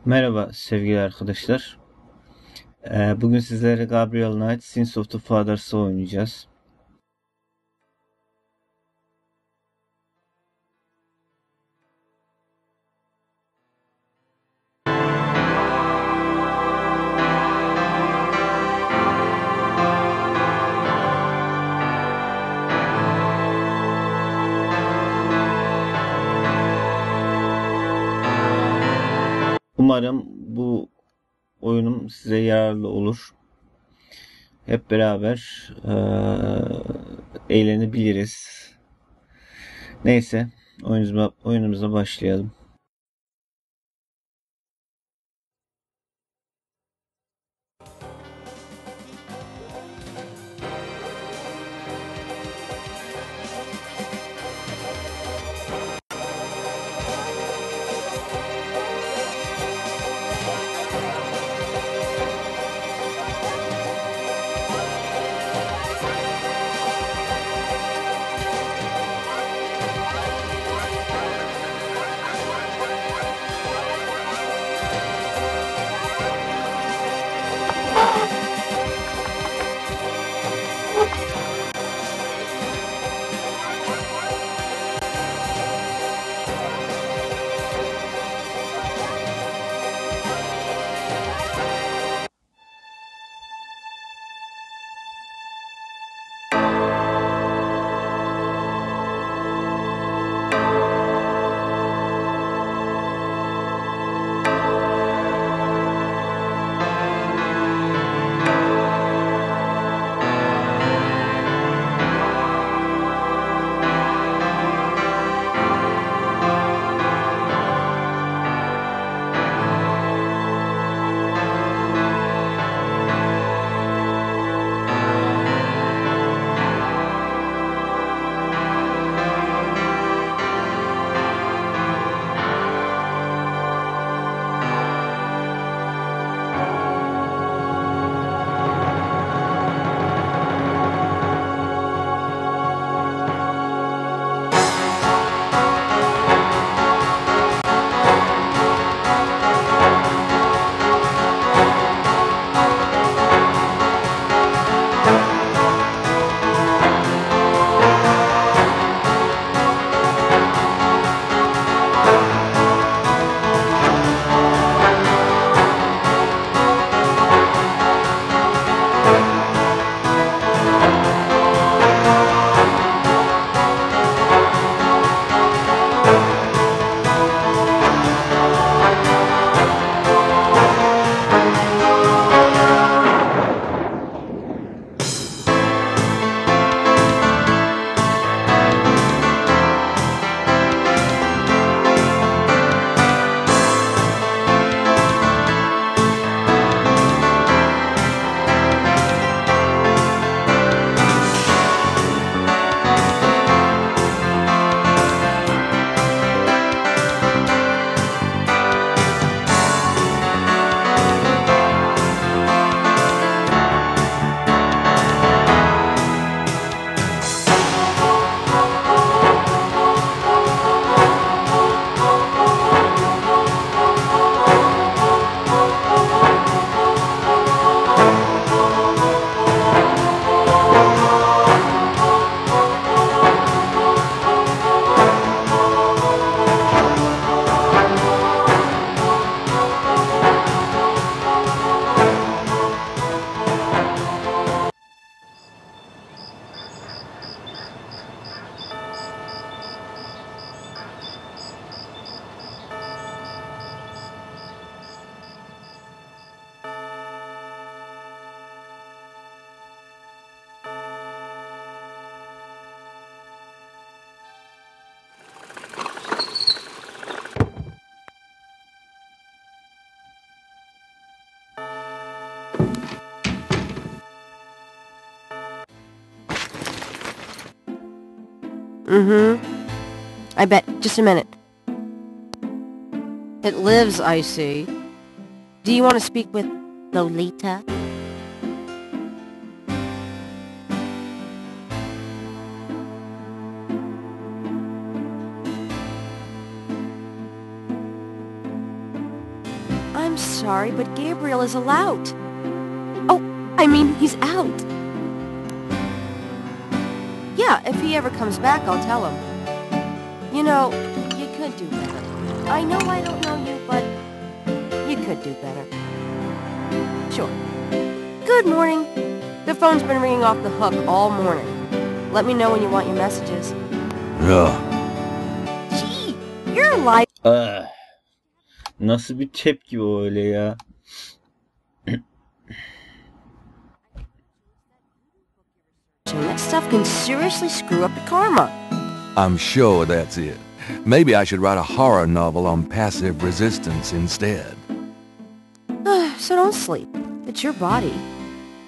Merhaba sevgili arkadaşlar. Bugün sizlere Gabriel Knight Sins of the Fathers'ı oynayacağız. Umarım bu oyunum size yararlı olur. Hep beraber eğlenebiliriz. Neyse, oyunumuza başlayalım. I bet. Just a minute. It lives, I see. Do you want to speak with Lolita? I'm sorry, but Gabriel is allowed. Oh, I mean, he's out. Yeah, if he ever comes back, I'll tell him. You know, you could do better. I know I don't know you, but you could do better. Sure. Good morning. The phone's been ringing off the hook all morning. Let me know when you want your messages. Ugh. Gee, you're alive. Nasıl bir tepki o öyle ya? That stuff can seriously screw up your karma. I'm sure that's it. Maybe I should write a horror novel on passive resistance instead. So don't sleep. It's your body.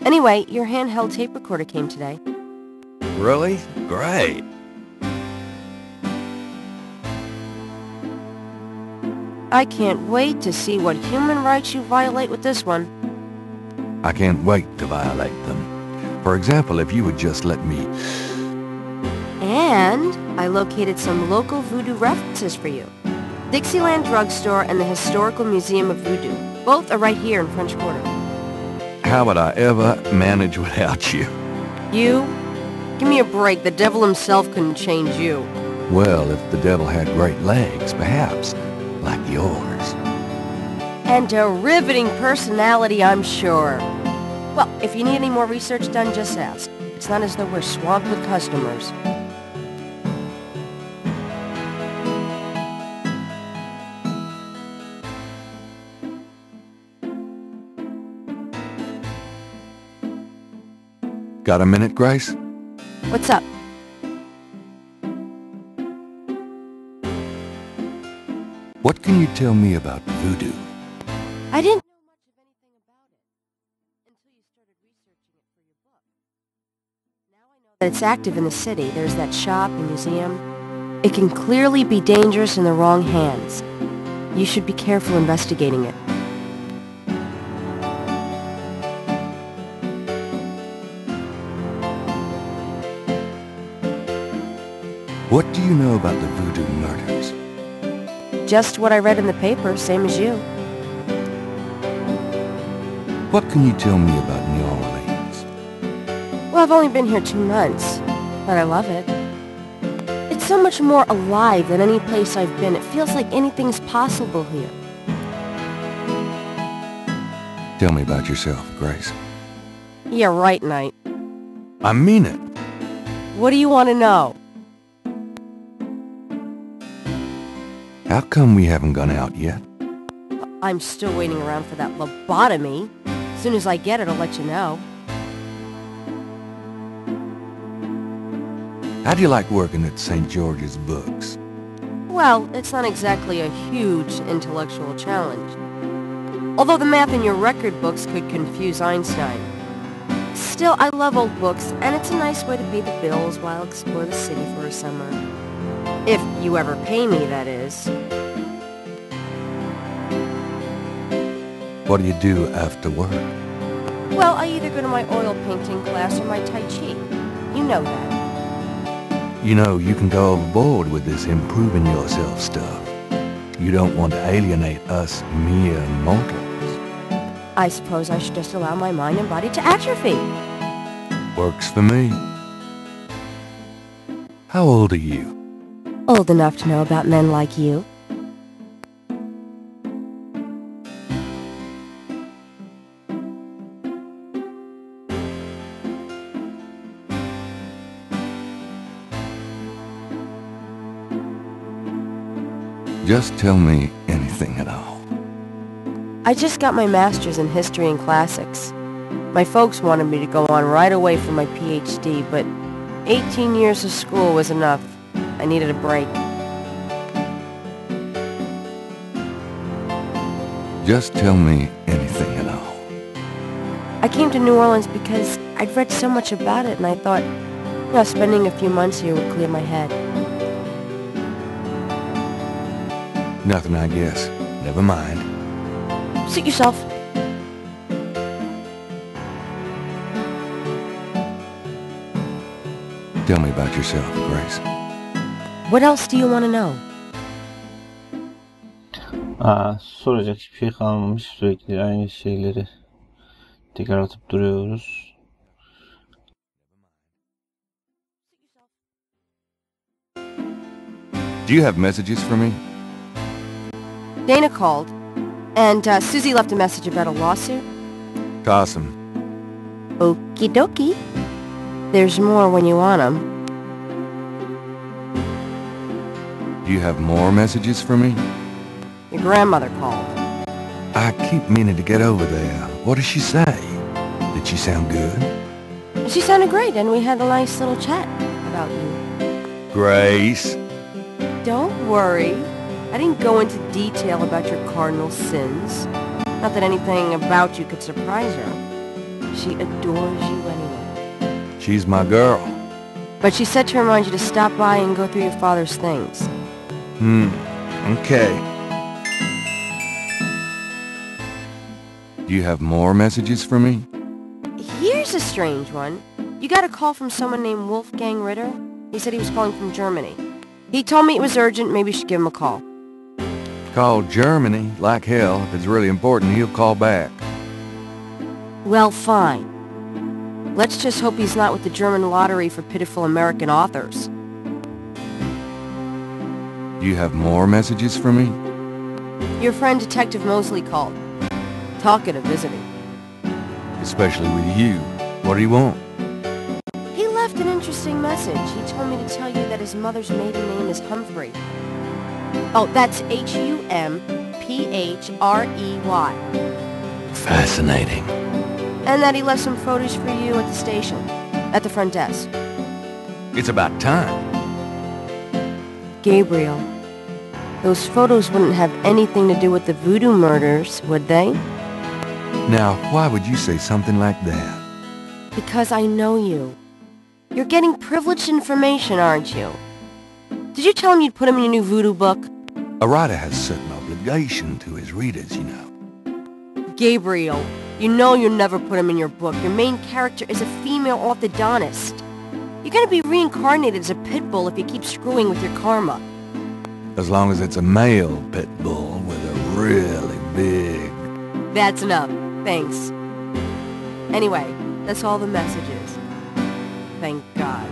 Anyway, your handheld tape recorder came today. Really? Great. I can't wait to see what human rights you violate with this one. I can't wait to violate them. For example, if you would just let me... And I located some local voodoo references for you. Dixieland Drugstore and the Historical Museum of Voodoo. Both are right here in French Quarter. How would I ever manage without you? You? Give me a break. The devil himself couldn't change you. Well, if the devil had great legs, perhaps, like yours. And a riveting personality, I'm sure. Well, if you need any more research done, just ask. It's not as though we're swamped with customers. Got a minute, Grace? What's up? What can you tell me about voodoo? I didn't know much of anything about it until you started researching it for your book. Now I know that it's active in the city. There's that shop and museum. It can clearly be dangerous in the wrong hands. You should be careful investigating it. What do you know about the Voodoo Murders? Just what I read in the paper, same as you. What can you tell me about New Orleans? Well, I've only been here 2 months, but I love it. It's so much more alive than any place I've been. It feels like anything's possible here. Tell me about yourself, Grace. Yeah, right, Knight. I mean it. What do you want to know? How come we haven't gone out yet? I'm still waiting around for that lobotomy. As soon as I get it, I'll let you know. How do you like working at St. George's Books? Well, it's not exactly a huge intellectual challenge. Although the math in your record books could confuse Einstein. Still, I love old books, and it's a nice way to pay the bills while I explore the city for a summer. If you ever pay me, that is. What do you do after work? Well, I either go to my oil painting class or my Tai Chi. You know that. You know, you can go overboard with this improving yourself stuff. You don't want to alienate us mere mortals. I suppose I should just allow my mind and body to atrophy. Works for me. How old are you? Old enough to know about men like you. Just tell me anything at all. I just got my master's in history and classics. My folks wanted me to go on right away for my PhD, but 18 years of school was enough. I needed a break. Just tell me anything at all. I came to New Orleans because I'd read so much about it, and I thought, spending a few months here would clear my head. Nothing, I guess. Never mind. Suit yourself. Tell me about yourself, Grace. What else do you want to know? Soracak hiçbir şey kalmamış. Sürekli aynı şeyleri tekrar atıp duruyoruz. Do you have messages for me? Dana called, and Susie left a message about a lawsuit. Toss 'em. Okie dokie. There's more when you want 'em. Do you have more messages for me? Your grandmother called. I keep meaning to get over there. What does she say? Did she sound good? She sounded great, and we had a nice little chat about you. Grace. Don't worry. I didn't go into detail about your cardinal sins. Not that anything about you could surprise her. She adores you anyway. She's my girl. But she said to remind you to stop by and go through your father's things. Okay. Do you have more messages for me? Here's a strange one. You got a call from someone named Wolfgang Ritter? He said he was calling from Germany. He told me it was urgent, maybe you should give him a call. Call Germany, like hell. If it's really important, he'll call back. Well, fine. Let's just hope he's not with the German lottery for pitiful American authors. Do you have more messages for me? Your friend Detective Mosely called. Talking of visiting. Especially with you. What do you want? He left an interesting message. He told me to tell you that his mother's maiden name is Humphrey. Oh, that's Humprey. Fascinating. And that he left some photos for you at the station, at the front desk. It's about time. Gabriel, those photos wouldn't have anything to do with the Voodoo Murders, would they? Now, why would you say something like that? Because I know you. You're getting privileged information, aren't you? Did you tell him you'd put him in your new voodoo book? A writer has certain obligation to his readers, you know. Gabriel, you know you'll never put him in your book. Your main character is a female orthodontist. You're gonna be reincarnated as a pit bull if you keep screwing with your karma. As long as it's a male pit bull with a really big... That's enough. Thanks. Anyway, that's all the messages. Thank God.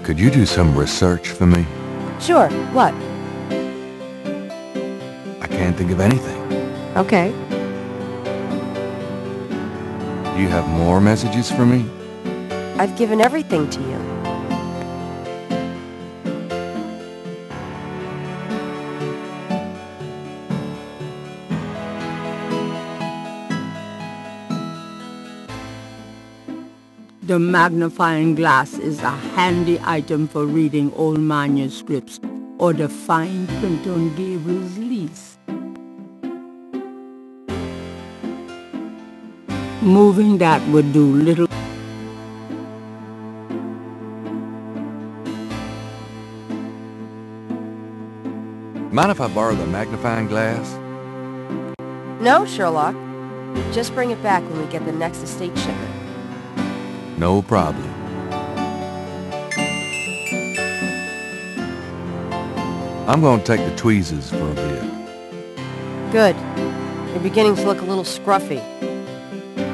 Could you do some research for me? Sure. What? I can't think of anything. Okay. Do you have more messages for me? I've given everything to you. The magnifying glass is a handy item for reading old manuscripts or the fine print on Gabriel's lease. Moving that would do little. Mind if I borrow the magnifying glass? No, Sherlock. Just bring it back when we get the next estate shipment. No problem. I'm going to take the tweezers for a bit. Good. You're beginning to look a little scruffy.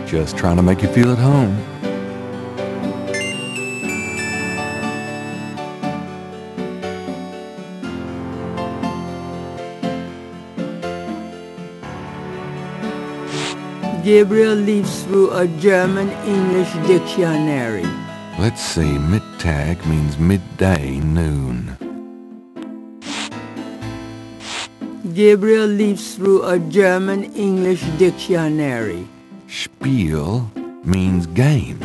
Just trying to make you feel at home. Gabriel leaves through a German-English dictionary. Let's see, Mittag means midday, noon. Gabriel leaves through a German-English dictionary. Spiel means game.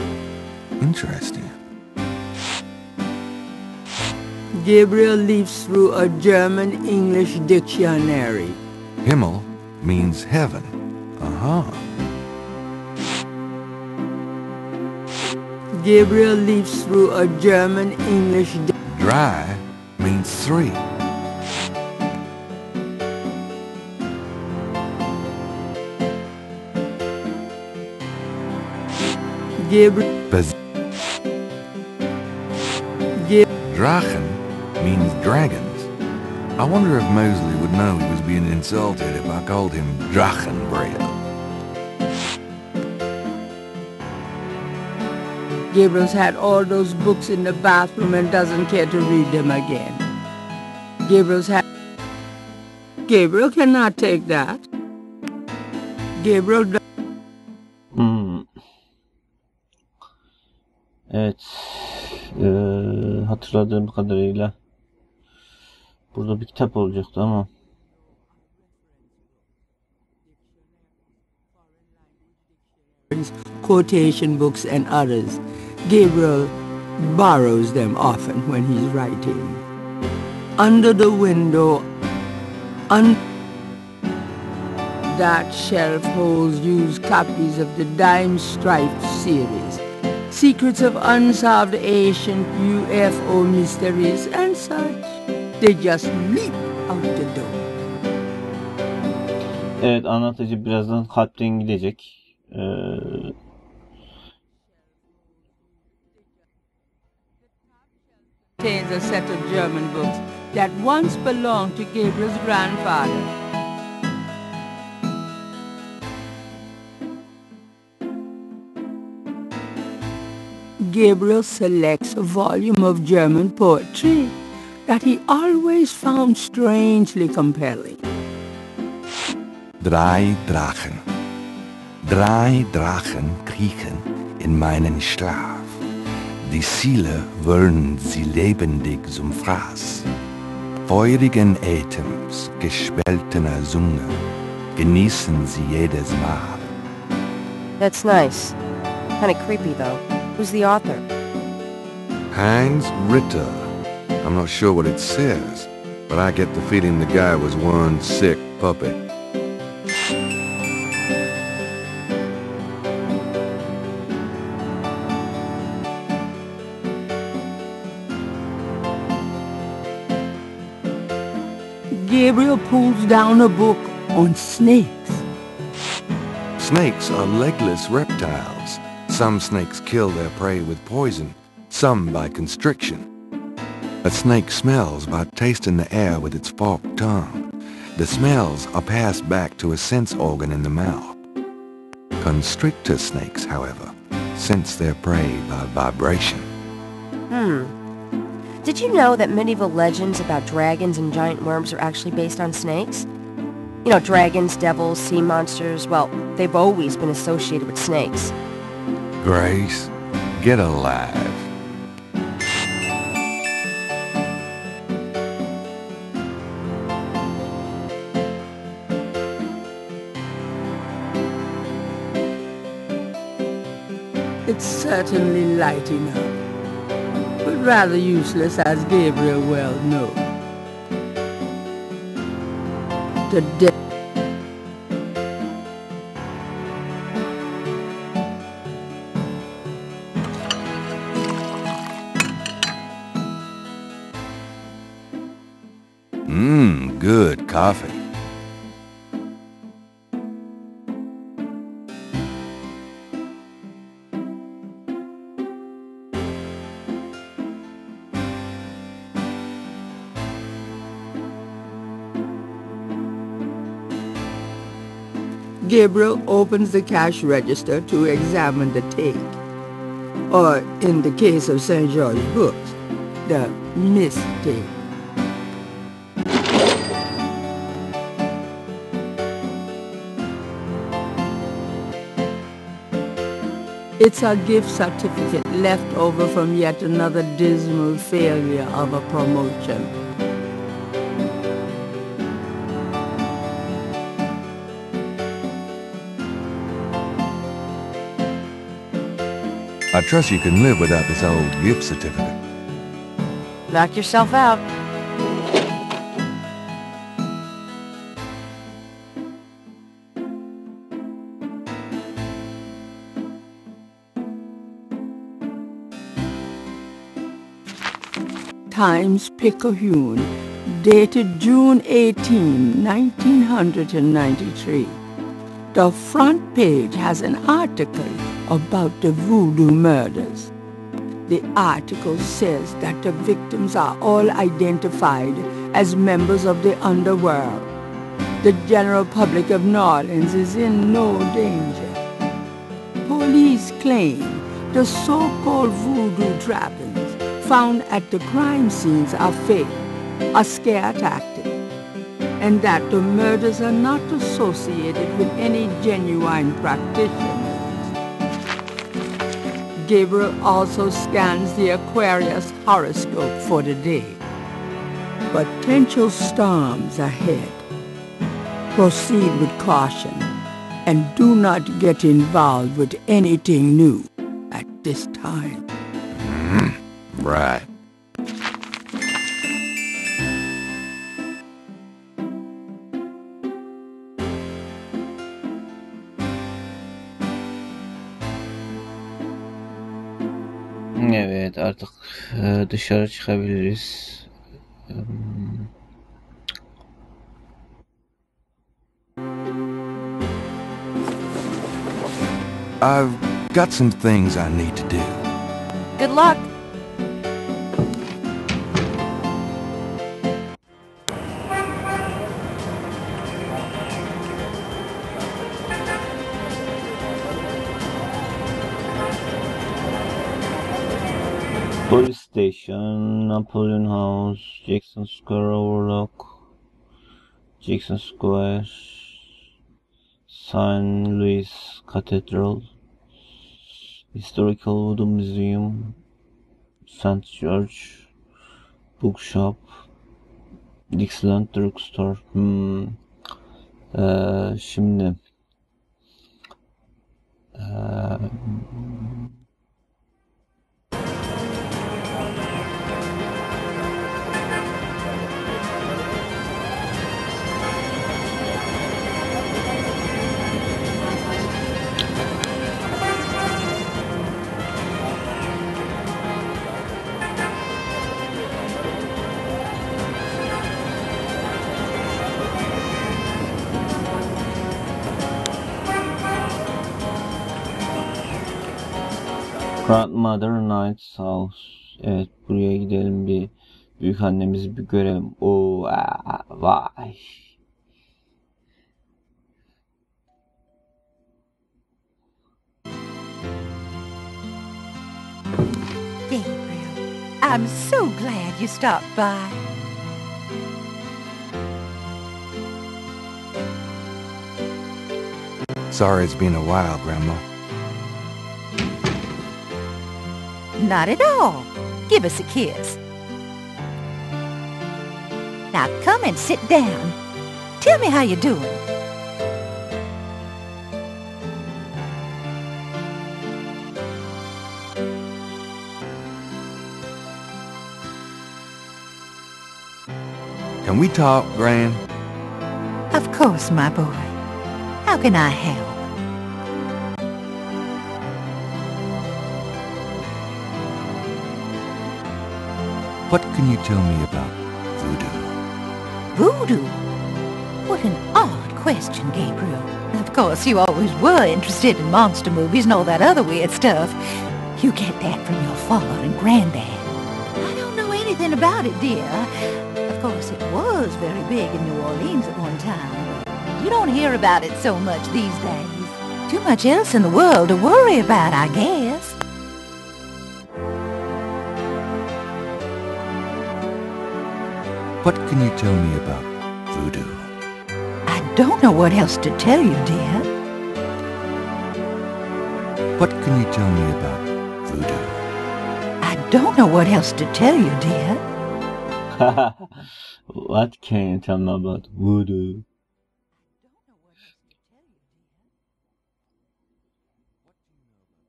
Interesting. Gabriel leaves through a German-English dictionary. Himmel means heaven. Uh-huh. Gabriel leaves through a German-English Dry means 3. Gabriel Baz- Drachen means dragons. I wonder if Mosely would know he was being insulted if I called him Drachenbread. Gabriel's had all those books in the bathroom and doesn't care to read them again. Gabriel cannot take that. Gabriel... Evet. Hatırladığım kadarıyla burada bir kitap olacaktı ama quotation books and others. Gabriel borrows them often when he's writing. Under the window, that shelf holds used copies of the Dime Stripe series, secrets of unsolved ancient UFO mysteries and such. They just leap out the door. evet, anlatıcı birazdan kalpten gidecek. Contains a set of German books that once belonged to Gabriel's grandfather. Gabriel selects a volume of German poetry that he always found strangely compelling. Drei Drachen kriechen in meinen Schlaf. Die Ziele wollen sie lebendig zum Fraß. Feurigen Atems, gespaltener Zunge, genießen sie jedes Mal. That's nice. Kinda creepy, though. Who's the author? Heinz Ritter. I'm not sure what it says, but I get the feeling the guy was one sick puppy. Gabriel pulls down a book on snakes. Snakes are legless reptiles. Some snakes kill their prey with poison, some by constriction. A snake smells by tasting the air with its forked tongue. The smells are passed back to a sense organ in the mouth. Constrictor snakes, however, sense their prey by vibration. Did you know that medieval legends about dragons and giant worms are actually based on snakes? You know, dragons, devils, sea monsters, well, they've always been associated with snakes. Grace, get alive. It's certainly light enough, but rather useless, as Gabriel well knows. The Good coffee. Gabriel opens the cash register to examine the take, or in the case of St. George's books, the mistake. It's a gift certificate left over from yet another dismal failure of a promotion. I trust you can live without this old gift certificate. Knock yourself out. Times Picayune, dated June 18, 1993. The front page has an article about the Voodoo Murders. The article says that the victims are all identified as members of the underworld. The general public of New Orleans is in no danger. Police claim the so-called voodoo trappings found at the crime scenes are fake, a scare tactic, and that the murders are not associated with any genuine practitioners. Gabriel also scans the Aquarius horoscope for the day. Potential storms ahead. Proceed with caution and do not get involved with anything new at this time. Right. Evet, artık dışarı çıkabiliriz. I've got some things I need to do. Good luck. Police Station, Napoleon House, Jackson Square Overlook, Jackson Square, St. Louis Cathedral, Historical Voodoo Museum, St. George Bookshop, Dixieland Drugstore. Şimdi Grandmother Knight's House. Evet, buraya gidelim, bir büyük annemizi bir görelim. Vay. Gabriel, I'm so glad you stopped by. Sorry it's been a while, Grandma. Not at all. Give us a kiss. Now come and sit down. Tell me how you're doing. Can we talk, Gran? Of course, my boy. How can I help? What can you tell me about voodoo? Voodoo? What an odd question, Gabriel. Of course, you always were interested in monster movies and all that other weird stuff. You get that from your father and granddad. I don't know anything about it, dear. Of course, it was very big in New Orleans at one time. You don't hear about it so much these days. Too much else in the world to worry about, I guess. What can you tell me about voodoo? I don't know what else to tell you, dear. What can you tell me about voodoo? I don't know what else to tell you, dear. What can you tell me about voodoo?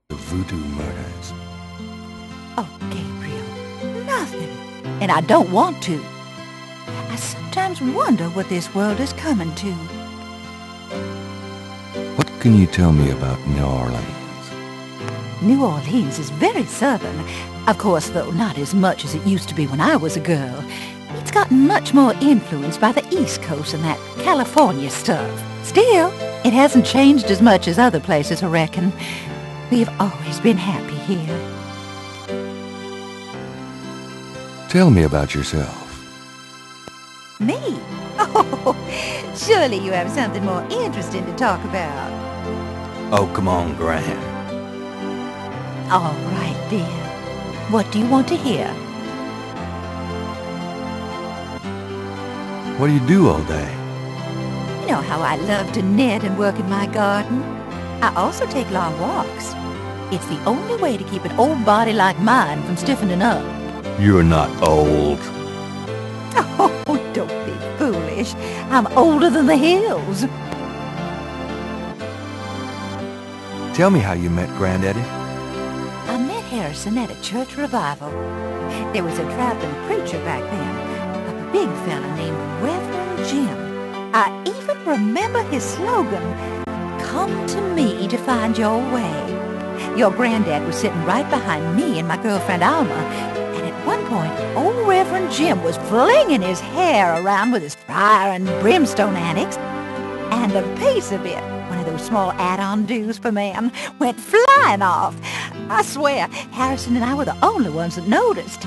The Voodoo Murders. Oh, Gabriel, nothing. And I don't want to. I sometimes wonder what this world is coming to. What can you tell me about New Orleans? New Orleans is very southern. Of course, though, not as much as it used to be when I was a girl. It's gotten much more influenced by the East Coast and that California stuff. Still, it hasn't changed as much as other places, I reckon. We've always been happy here. Tell me about yourself. Me? Oh, surely you have something more interesting to talk about. Oh, come on, Gran. All right, dear. What do you want to hear? What do you do all day? You know how I love to knit and work in my garden? I also take long walks. It's the only way to keep an old body like mine from stiffening up. You're not old. Oh, don't be foolish. I'm older than the hills. Tell me how you met Granddaddy. I met Harrison at a church revival. There was a traveling preacher back then, a big fella named Reverend Jim. I even remember his slogan, "Come to me to find your way." Your granddad was sitting right behind me and my girlfriend Alma, and at one point, old Reverend Jim was flinging his hair around with his fire and brimstone antics, and the piece of it, one of those small add-on do's for man, went flying off. I swear, Harrison and I were the only ones that noticed.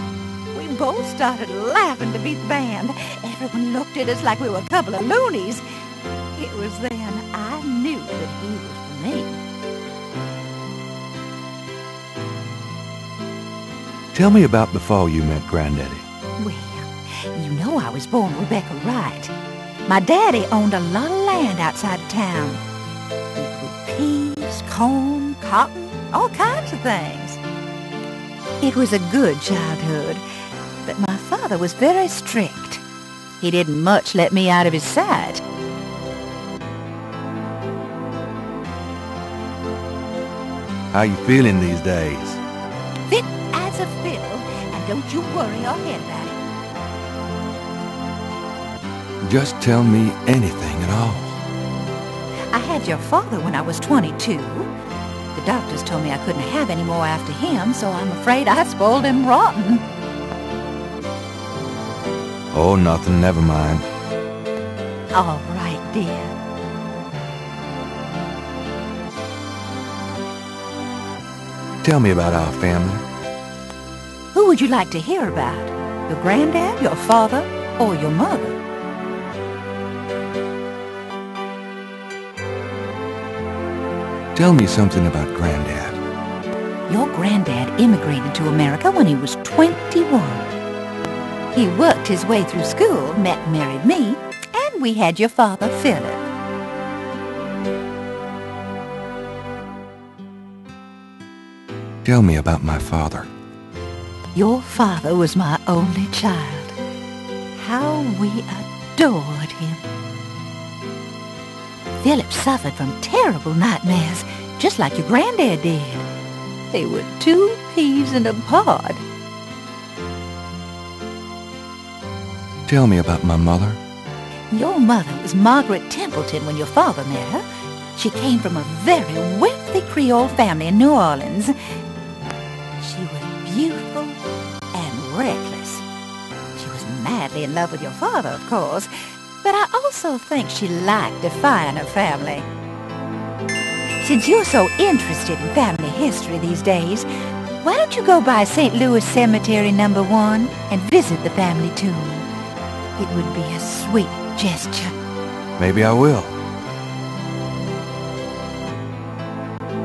We both started laughing to beat the band. Everyone looked at us like we were a couple of loonies. It was then I knew that he was for me. Tell me about before you met Granddaddy. Well, you know I was born Rebecca Wright. My daddy owned a lot of land outside of town. We grew peas, corn, cotton, all kinds of things. It was a good childhood, but my father was very strict. He didn't much let me out of his sight. How you feeling these days? Fit as a fiddle, and don't you worry your head about it. Just tell me anything at all. I had your father when I was 22. The doctors told me I couldn't have any more after him, so I'm afraid I spoiled him rotten. Oh, nothing, never mind. All right, dear. Tell me about our family. Who would you like to hear about? Your granddad, your father, or your mother? Tell me something about Granddad. Your granddad immigrated to America when he was 21. He worked his way through school, met and married me, and we had your father, Philip. Tell me about my father. Your father was my only child. How we adored him. Philip suffered from terrible nightmares, just like your granddad did. They were 2 peas in a pod. Tell me about my mother. Your mother was Margaret Templeton when your father met her. She came from a very wealthy Creole family in New Orleans. She was beautiful and reckless. She was madly in love with your father, of course, but I also think she liked defying her family. Since you're so interested in family history these days, why don't you go by St. Louis Cemetery No. 1 and visit the family tomb? It would be a sweet gesture. Maybe I will.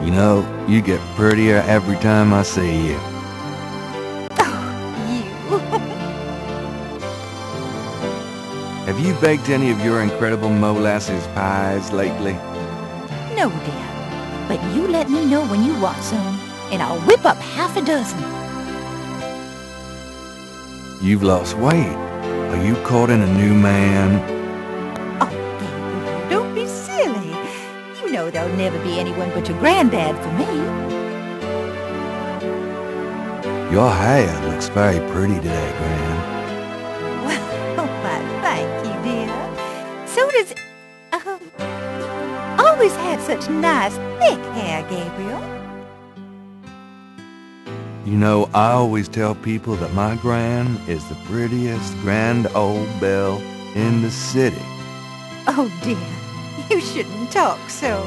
You know, you get prettier every time I see you. You. Have you baked any of your incredible molasses pies lately? No, dear. But you let me know when you want some, and I'll whip up half a dozen. You've lost weight. Are you courting a new man? Oh, Gabriel, don't be silly. You know there'll never be anyone but your granddad for me. Your hair looks very pretty today, Gran. Well, why, thank you, dear. So does... always had such nice, thick hair, Gabriel. You know, I always tell people that my Gran is the prettiest grand old belle in the city. Oh, dear. You shouldn't talk so.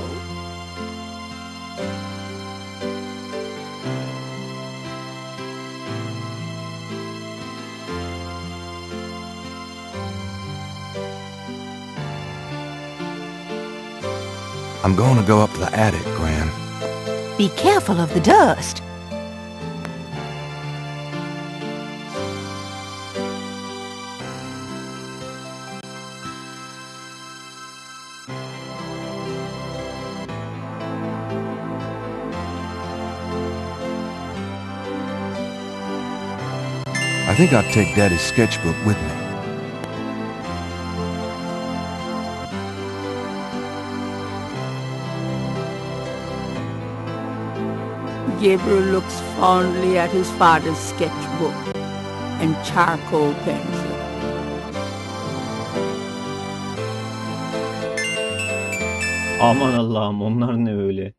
I'm gonna go up to the attic, Gran. Be careful of the dust. I think I'll take Daddy's sketchbook with me. Gabriel looks fondly at his father's sketchbook and charcoal pencil. Aman Allah'ım, onlar ne öyle?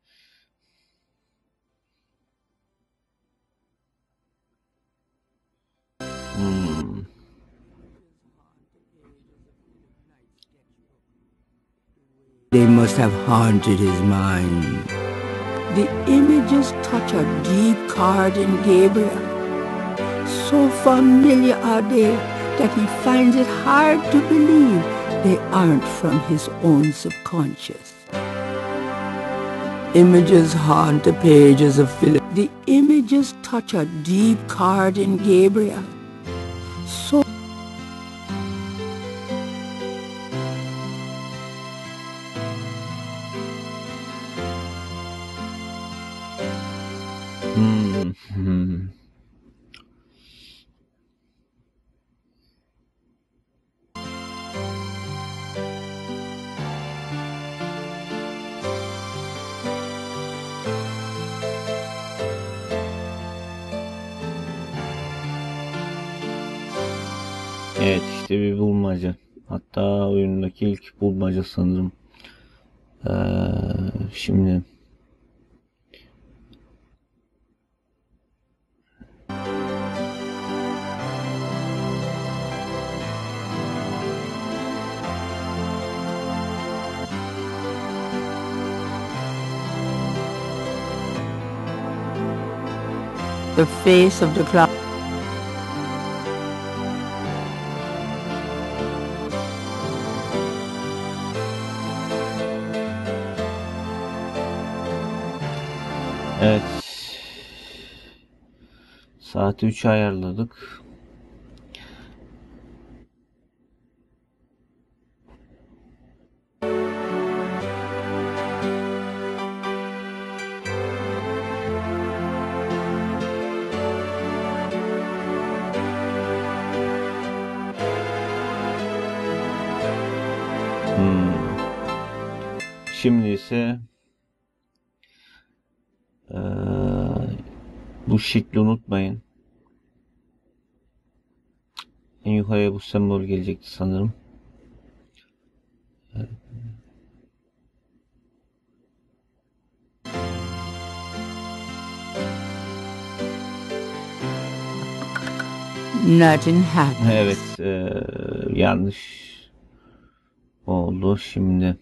They must have haunted his mind. The images touch a deep chord in Gabriel. So familiar are they that he finds it hard to believe they aren't from his own subconscious. Images haunt the pages of Philip. The images touch a deep chord in Gabriel. So Evet, işte bir bulmaca. Hatta oyundaki ilk bulmaca sanırım. Şimdi the face of the cloud. evet. Saati 3'e ayarladık. Şimdi ise bu şekli unutmayın. En yukarıya bu sembol gelecekti sanırım. Nothing happens. Evet, yanlış oldu şimdi.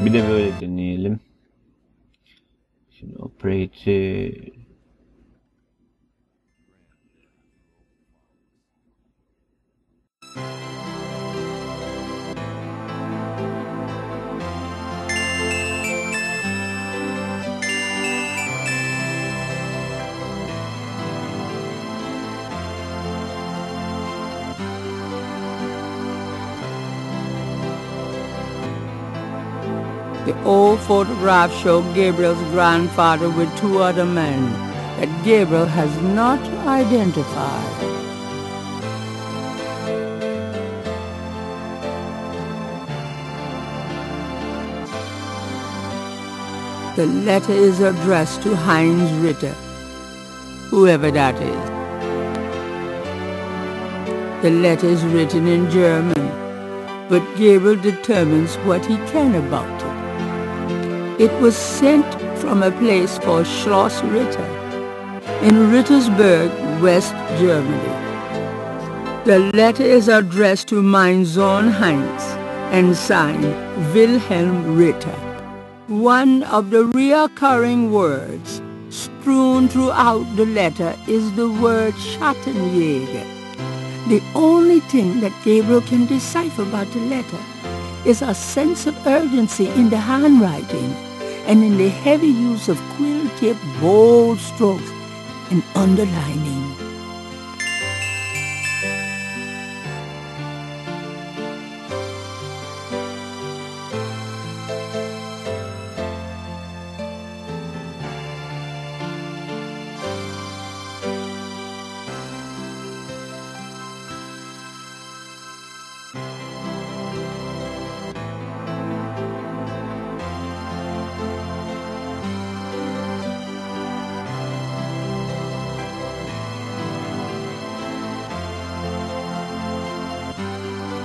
Bir de böyle deneyelim. Şimdi operate The old photographs show Gabriel's grandfather with two other men that Gabriel has not identified. The letter is addressed to Heinz Ritter, whoever that is. The letter is written in German, but Gabriel determines what he can about it. It was sent from a place called Schloss Ritter in Rittersberg, West Germany. The letter is addressed to mein Sohn Heinz and signed Wilhelm Ritter. One of the recurring words strewn throughout the letter is the word Schattenjäger, The only thing that Gabriel can decipher about the letter is a sense of urgency in the handwriting and in the heavy use of quill-tipped bold strokes and underlining.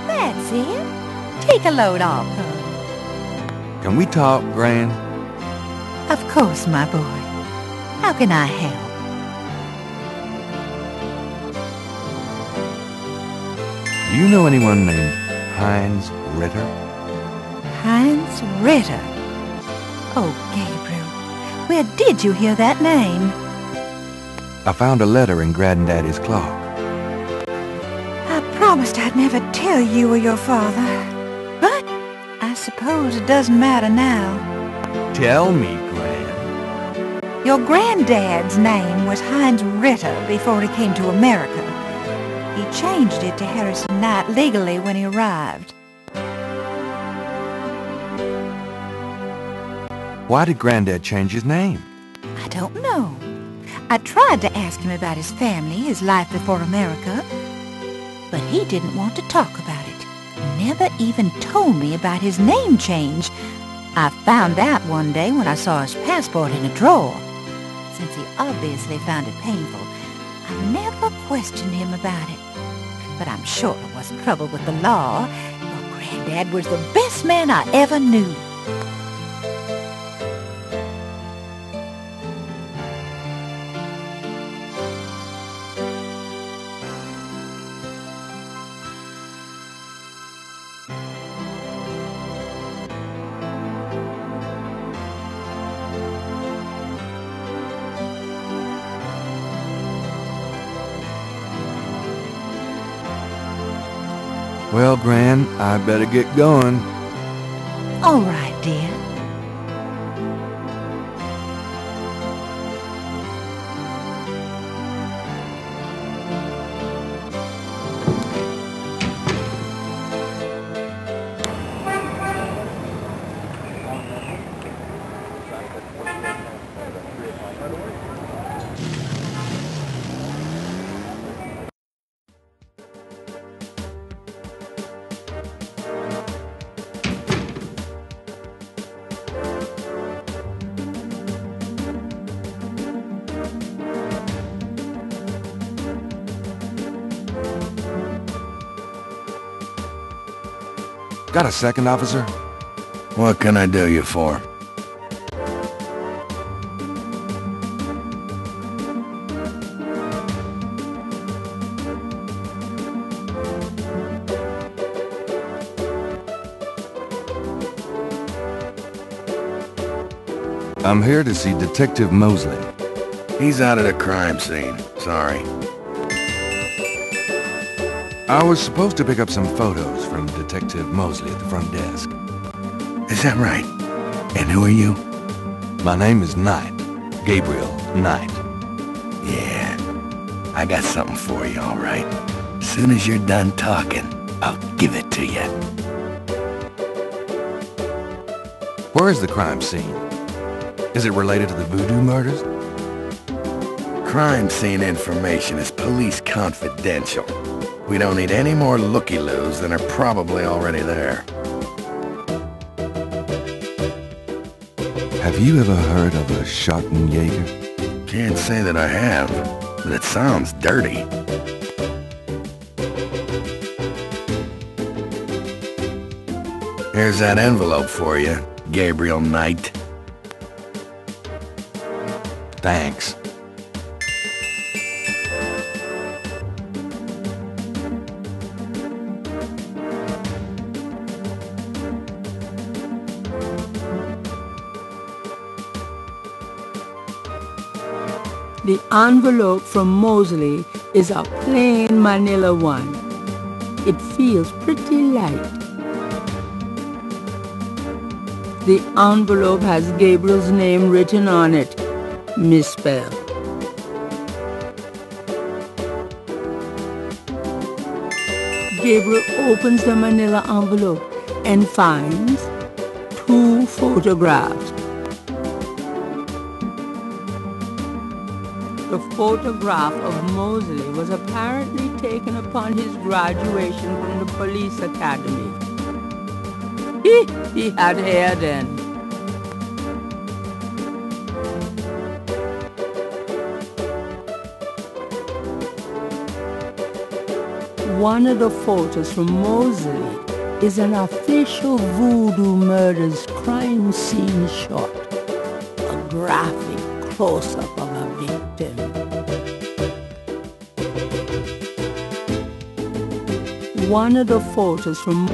That's it. Take a load off, hon. Can we talk, Gran? Of course, my boy. How can I help? Do you know anyone named Heinz Ritter? Heinz Ritter. Oh, Gabriel, where did you hear that name? I found a letter in Granddaddy's clock. I promised I'd never tell you or your father. But I suppose it doesn't matter now. Tell me, Gran. Your granddad's name was Heinz Ritter before he came to America. He changed it to Harrison Knight legally when he arrived. Why did Granddad change his name? I don't know. I tried to ask him about his family, his life before America, but he didn't want to talk about it. Never even told me about his name change. I found out one day when I saw his passport in a drawer. Since he obviously found it painful, I never questioned him about it. But I'm sure it wasn't trouble with the law. Your granddad was the best man I ever knew. Well, Gran, I better get going. All right, dear. Got a second, officer? What can I do you for? I'm here to see Detective Mosely. He's out at a crime scene. Sorry. I was supposed to pick up some photos from Detective Mosely at the front desk. Is that right? And who are you? My name is Knight. Gabriel Knight. Yeah. I got something for you, all right. As soon as you're done talking, I'll give it to you. Where is the crime scene? Is it related to the Voodoo Murders? Crime scene information is police confidential. We don't need any more looky-loos than are probably already there. Have you ever heard of a Schottenjäger? Can't say that I have, but it sounds dirty. Here's that envelope for you, Gabriel Knight. Thanks. The envelope from Mosely is a plain manila one. It feels pretty light. The envelope has Gabriel's name written on it, misspelled. Gabriel opens the manila envelope and finds 2 photographs. The photograph of Mosely was apparently taken upon his graduation from the police academy. He had hair then. One of the photos from Mosely is an official Voodoo Murders crime scene shot. A graphic close-up of a victim. One of the photos from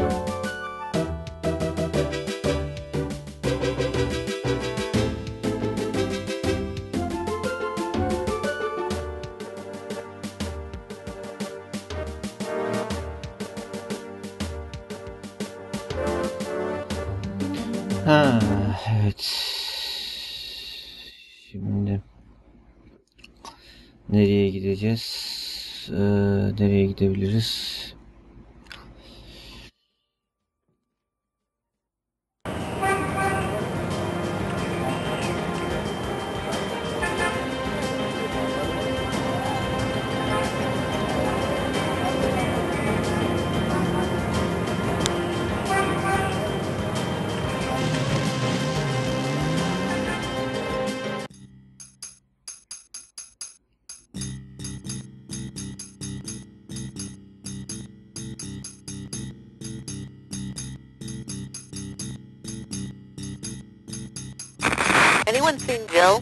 Ha, evet. Şimdi nereye gideceğiz? Nereye gidebiliriz? Anyone seen Jill?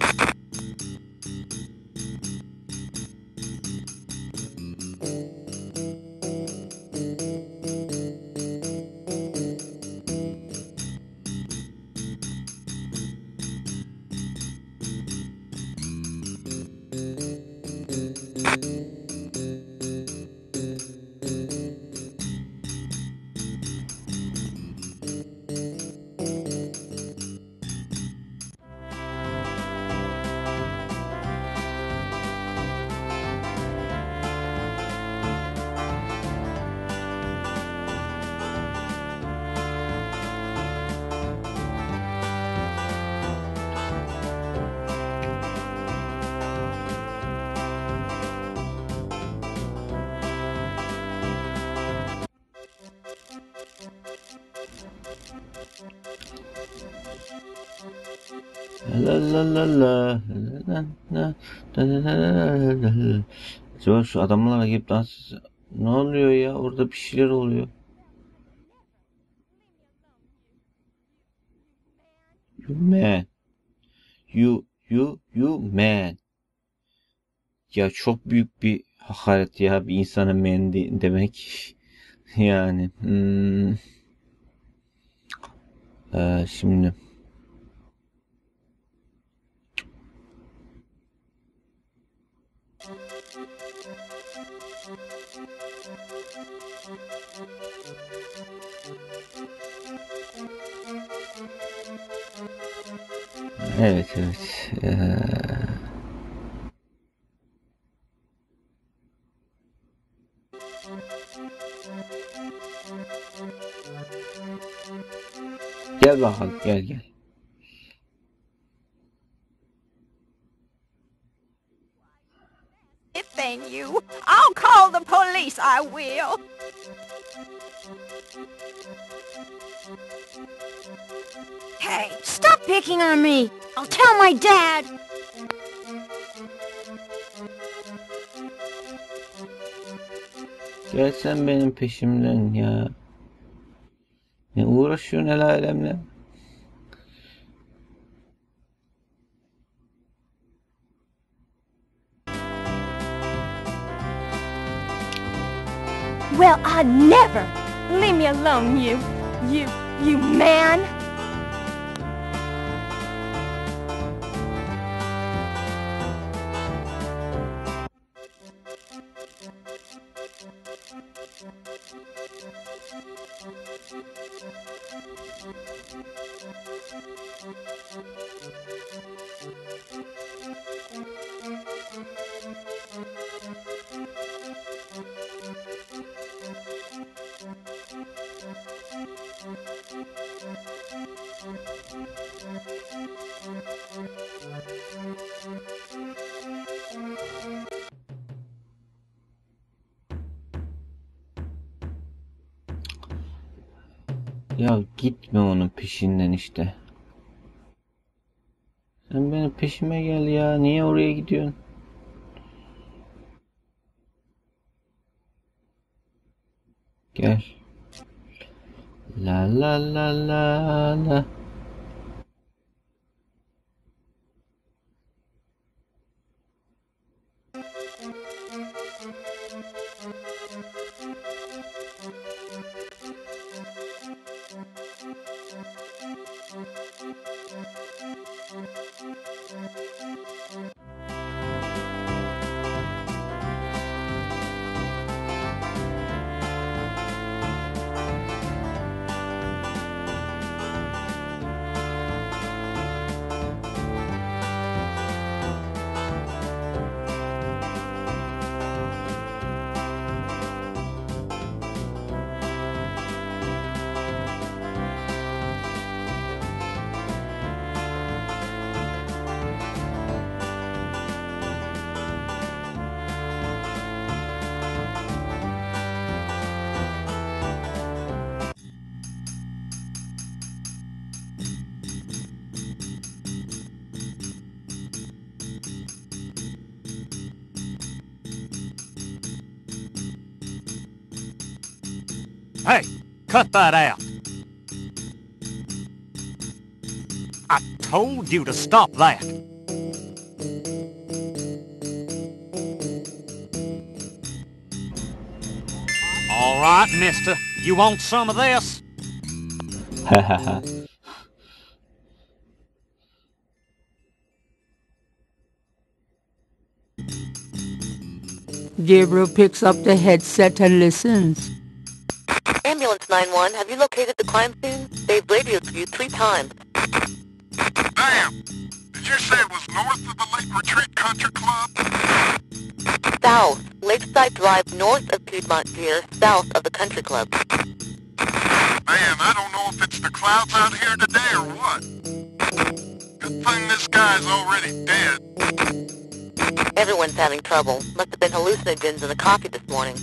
La la la la la la la. Acaba şu adamlarla girip dans... Ne oluyor ya? Orada bir şeyler oluyor. You man. You man. Ya çok büyük bir hakaret ya bir insana man demek. Yani. Şimdi. Evet evet. Gel bakalım gel. If ain't you, I'll call the police, I will. Hey, stop picking on me. I'll tell my dad. Gel sen benim peşimden ya. Ne uğraşıyorsun el alemle? Well, I never. Leave me alone, you man. Ya gitme onun peşinden işte. Sen benim peşime gel ya. Niye oraya gidiyorsun? Gel. La la la la la. Hey, cut that out. I told you to stop that. All right, mister. You want some of this? Gabriel picks up the headset and listens. Ambulance 911, have you located the crime scene? They've radioed for you 3 times. Damn! Did you say it was north of the Lake Retreat Country Club? South. Lakeside Drive north of Piedmont Pier, south of the country club. Man, I don't know if it's the clouds out here today or what. Good thing this guy's already dead. Everyone's having trouble. Must have been hallucinogens in the coffee this morning.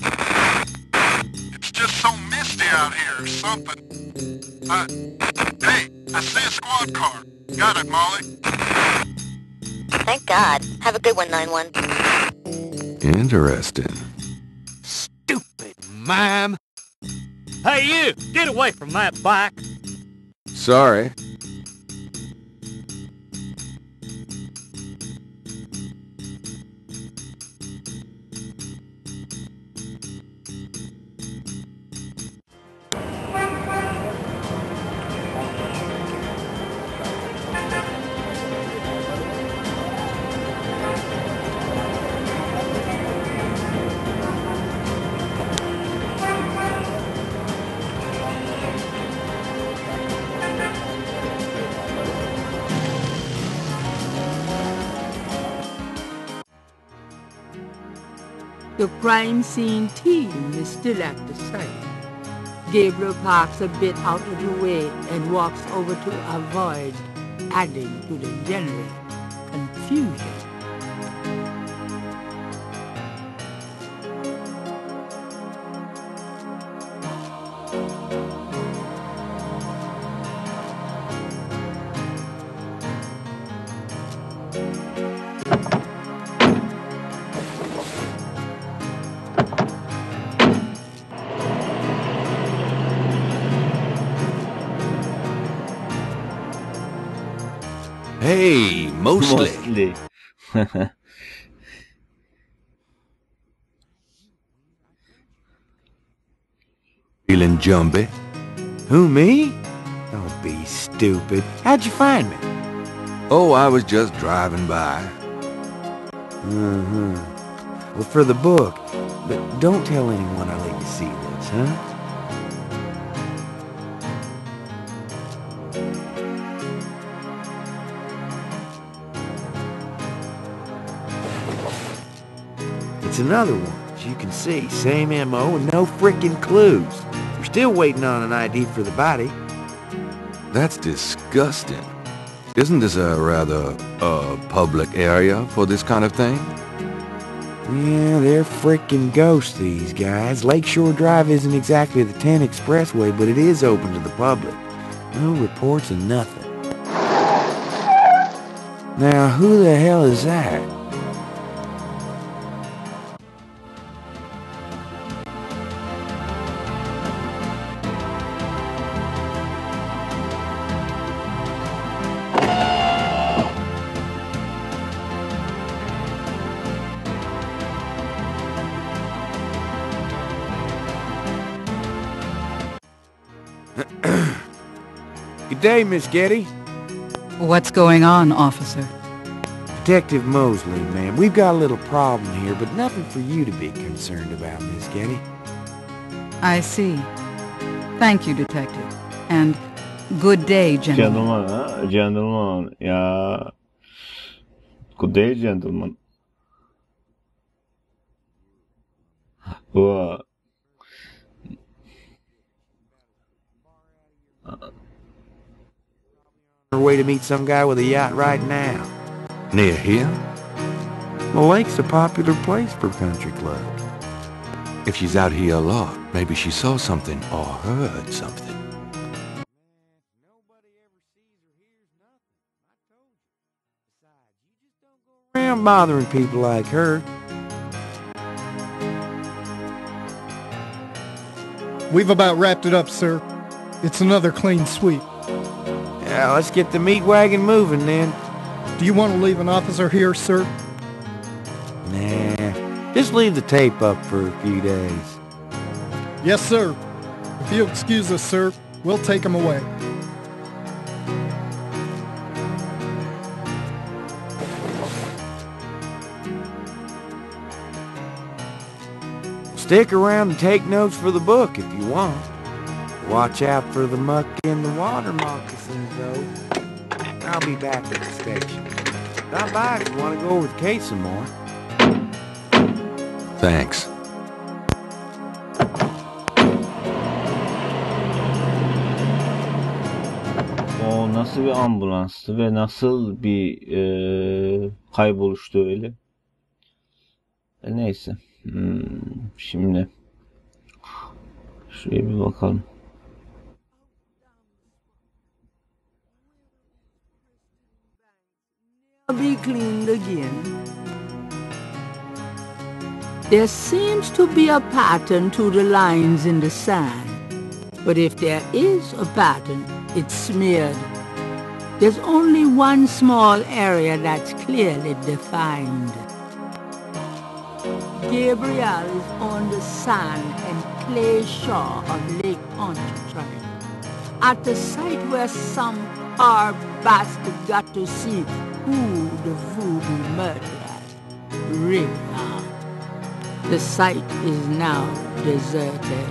It's just so misty out here or something. Hey, I see a squad car. Got it, Molly. Thank God. Have a good one, 911. Interesting. Stupid mime. Hey, you! Get away from that bike. Sorry. The crime scene team is still at the site. Gabriel parks a bit out of the way and walks over to avoid adding to the general confusion. Hey, Mosely. Mosely. Feeling jumpy? Who, me? Don't be stupid. How'd you find me? Oh, I was just driving by. Well, for the book. But don't tell anyone I let you see this, huh? It's another one, as you can see. Same M.O. and no frickin' clues. We're still waiting on an ID for the body. That's disgusting. Isn't this a rather, public area for this kind of thing? Yeah, they're frickin' ghosts, these guys. Lakeshore Drive isn't exactly the 10 expressway, but it is open to the public. No reports and nothing. Now, who the hell is that? Good day, Miss Gedde. What's going on, officer? Detective Mosely, ma'am. We've got a little problem here, but nothing for you to be concerned about, Miss Gedde. I see. Thank you, detective. And good day, gentlemen. Gentleman, ha? Gentleman. Ya. Good day, gentleman. Wow. On her way to meet some guy with a yacht right now. Near here? The lake's a popular place for country clubs. If she's out here a lot, maybe she saw something or heard something. Around bothering people like her. We've about wrapped it up, sir. It's another clean sweep. Yeah, let's get the meat wagon moving then. Do you want to leave an officer here, sir? Nah, just leave the tape up for a few days. Yes, sir. If you'll excuse us, sir, we'll take him away. Stick around and take notes for the book if you want. Watch out for the muck in the water moccasins, though. I'll be back at the station. Stop by if you want to go over the case some more. Thanks. O nasıl bir ambulanstı ve nasıl bir kayboluştu öyle. Neyse. Şimdi şuraya bir bakalım. Be cleaned again. There seems to be a pattern to the lines in the sand, but if there is a pattern, it's smeared. There's only one small area that's clearly defined. Gabriel is on the sand and clay shore of Lake Pontchartrain, at the site where some poor bastard got to see who the Voodoo Murders really are. The site is now deserted.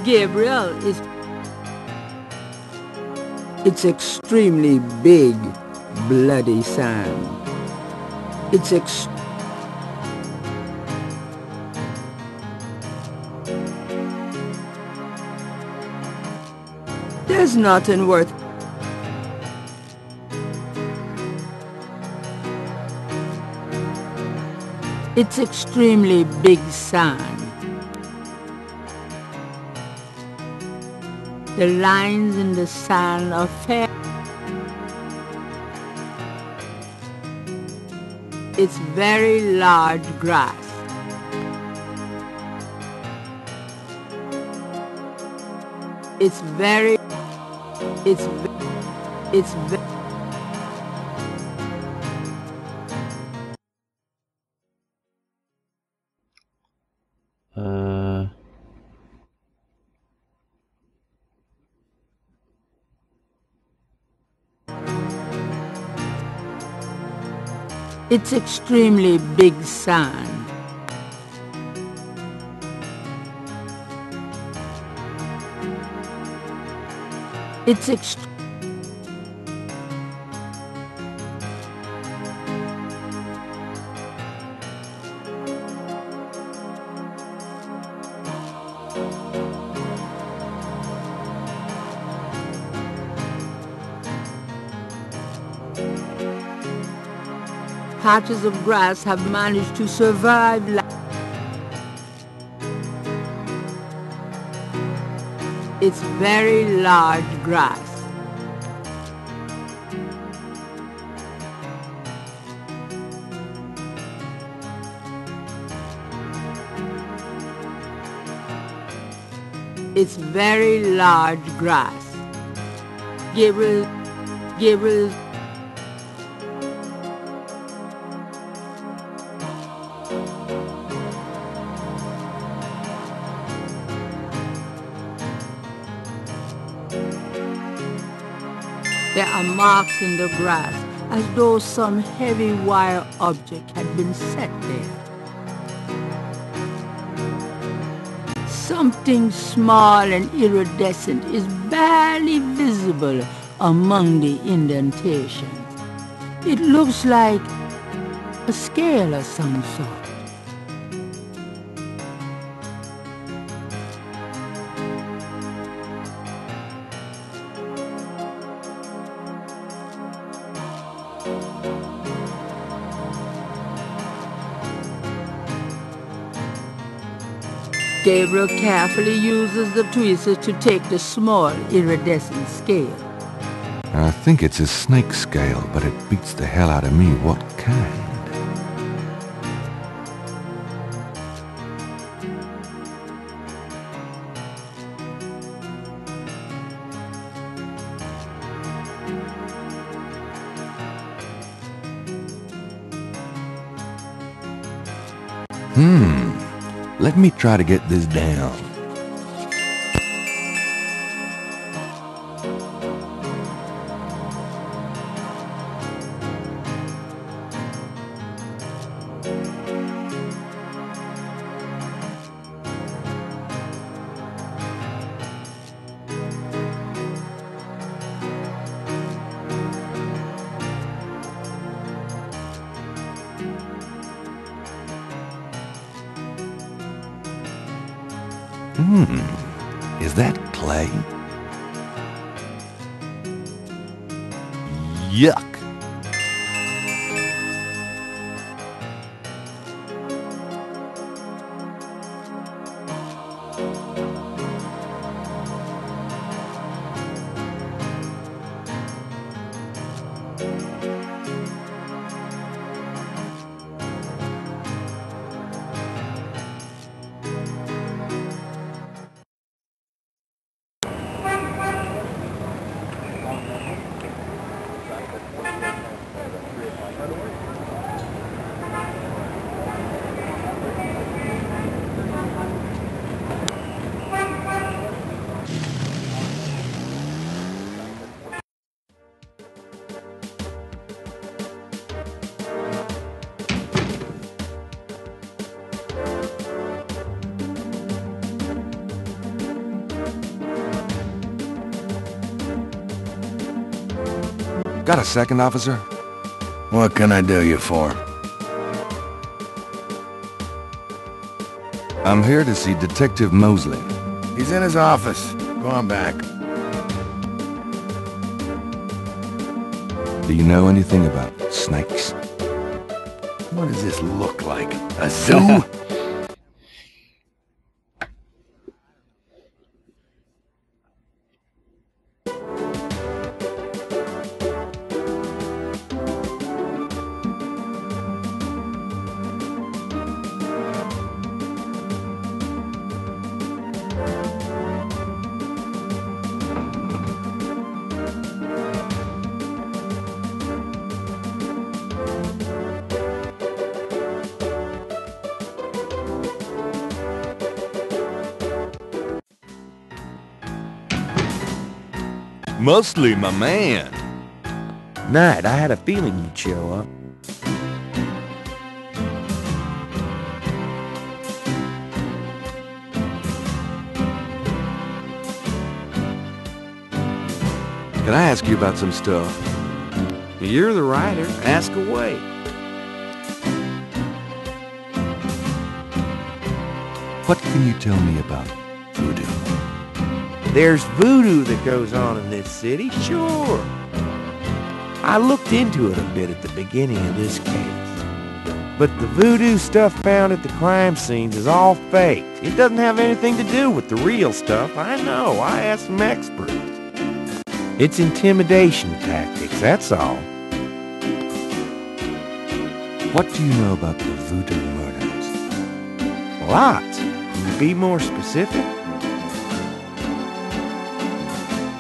Gabriel is... It's extremely big, bloody sand. It's There's nothing worth... It's extremely big sand. The lines in the sand are fair. It's very large grass. It's very... It's It's extremely big sand. It's patches of grass have managed to survive. It's very large grass. It's very large grass. Gabriel. There are marks in the grass, as though some heavy wire object had been set there. Something small and iridescent is barely visible among the indentations. It looks like a scale of some sort. Gabriel carefully uses the tweezers to take the small iridescent scale. I think it's a snake scale, but it beats the hell out of me what kind. Let me try to get this down. Is that clay? Yuck! Got a second, officer? What can I do you for? I'm here to see Detective Mosely. He's in his office. Go on back. Do you know anything about snakes? What does this look like? A zoo? Mostly my man. Knight, I had a feeling you'd show up. Can I ask you about some stuff? You're the writer. Ask away. What can you tell me about voodoo? There's voodoo that goes on in this city, sure. I looked into it a bit at the beginning of this case. But the voodoo stuff found at the crime scenes is all fake. It doesn't have anything to do with the real stuff. I know. I asked some experts. It's intimidation tactics, that's all. What do you know about the Voodoo Murders? Lots. Can you be more specific?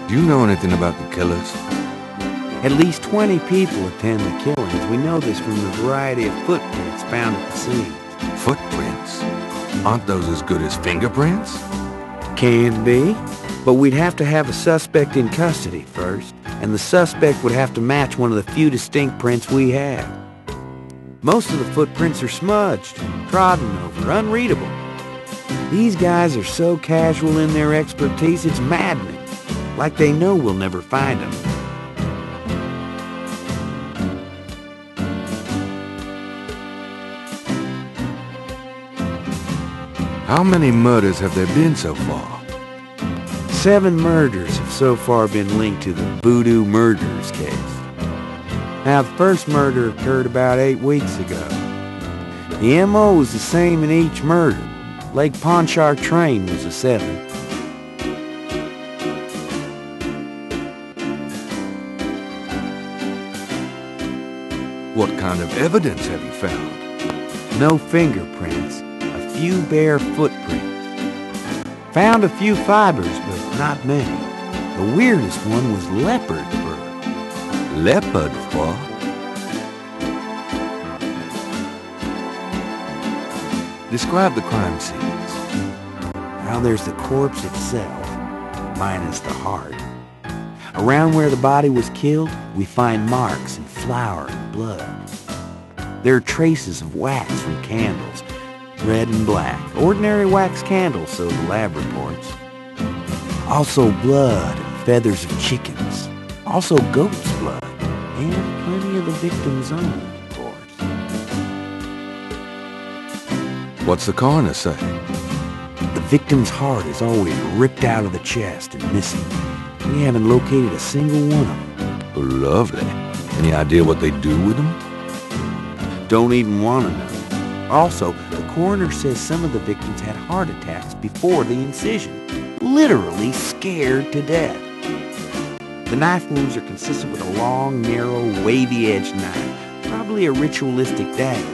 Do you know anything about the killers? At least 20 people attend the killings. We know this from the variety of footprints found at the scene. Footprints? Aren't those as good as fingerprints? Can be, but we'd have to have a suspect in custody first, and the suspect would have to match one of the few distinct prints we have. Most of the footprints are smudged, trodden over, unreadable. These guys are so casual in their expertise, it's maddening. Like they know we'll never find them. How many murders have there been so far? 7 murders have so far been linked to the Voodoo Murders case. Now, the first murder occurred about 8 weeks ago. The M.O. was the same in each murder. Lake Pontchartrain was the 7th. What kind of evidence have you found? No fingerprints, a few bare footprints. Found a few fibers, but not many. The weirdest one was leopard fur. Leopard fur? Describe the crime scenes. Now there's the corpse itself, minus the heart. Around where the body was killed, we find marks and flour and blood. There are traces of wax from candles, red and black. Ordinary wax candles, so the lab reports. Also blood and feathers of chickens. Also goat's blood. And plenty of the victim's own, of course. What's the coroner say? The victim's heart is always ripped out of the chest and missing. We haven't located a single one of them. Lovely. Any idea what they do with them? Don't even want to know. Also, the coroner says some of the victims had heart attacks before the incision. Literally scared to death. The knife wounds are consistent with a long, narrow, wavy-edged knife. Probably a ritualistic dagger.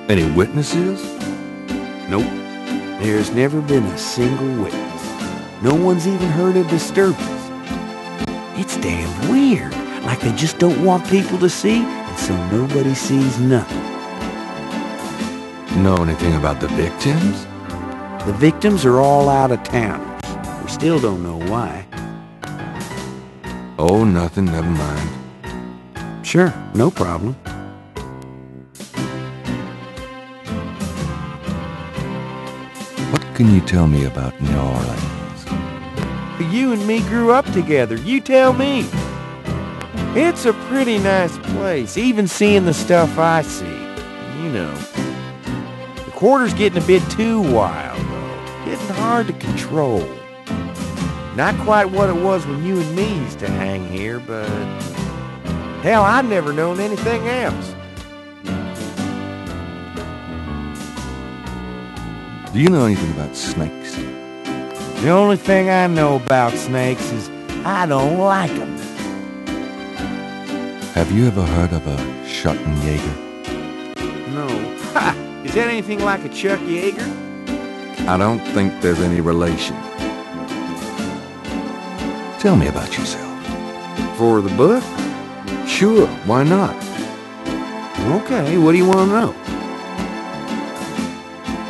Any witnesses? Nope. There's never been a single witness. No one's even heard a disturbance. It's damn weird. Like they just don't want people to see, and so nobody sees nothing. Know anything about the victims? The victims are all out-of-towners. We still don't know why. Oh, nothing. Never mind. Sure, no problem. What can you tell me about New Orleans? You and me grew up together. You tell me. It's a pretty nice place, even seeing the stuff I see. You know. The quarter's getting a bit too wild, though. Getting hard to control. Not quite what it was when you and me used to hang here, but... hell, I've never known anything else. Do you know anything about snakes? The only thing I know about snakes is I don't like them. Have you ever heard of a Schottenjäger? No. Ha! Is that anything like a Chuck Yeager? I don't think there's any relation. Tell me about yourself. For the book? Sure, why not? Okay, what do you want to know?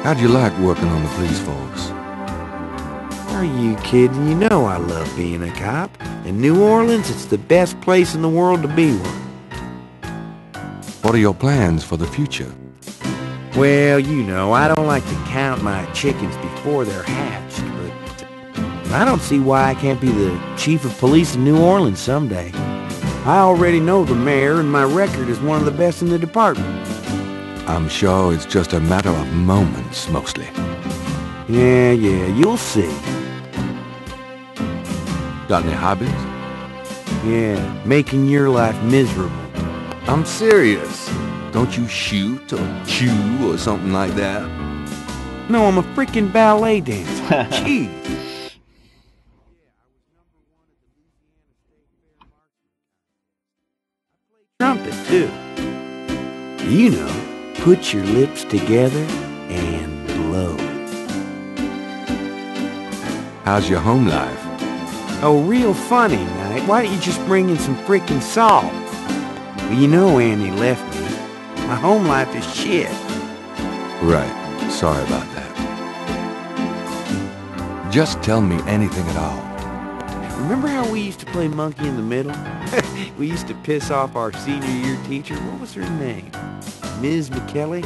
How'd you like working on the police force? Are you kidding? You know I love being a cop. In New Orleans, it's the best place in the world to be one. What are your plans for the future? Well, you know, I don't like to count my chickens before they're hatched, but I don't see why I can't be the chief of police in New Orleans someday. I already know the mayor, and my record is one of the best in the department. I'm sure it's just a matter of moments, mostly. Yeah, you'll see. Got any hobbies? Yeah, making your life miserable. I'm serious. Don't you shoot or chew or something like that? No, I'm a freaking ballet dancer. Jeez. Trumpet, too. You know, put your lips together and blow. How's your home life? Oh, real funny, Knight. Why don't you just bring in some freaking salt? Well, you know Annie left me. My home life is shit. Right. Sorry about that. Just tell me anything at all. Remember how we used to play monkey in the middle? We used to piss off our senior year teacher. What was her name? Ms. McKelly?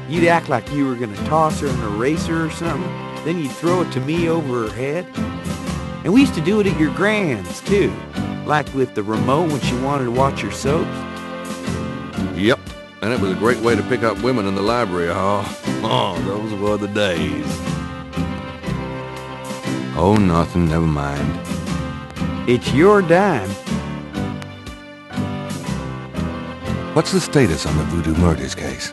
You'd act like you were gonna toss her an eraser or something. Then you'd throw it to me over her head. And we used to do it at your grand's, too. Like with the remote when she wanted to watch her soaps. Yep. And it was a great way to pick up women in the library hall. Oh, those were the days. Oh, nothing. Never mind. It's your dime. What's the status on the Voodoo Murders case?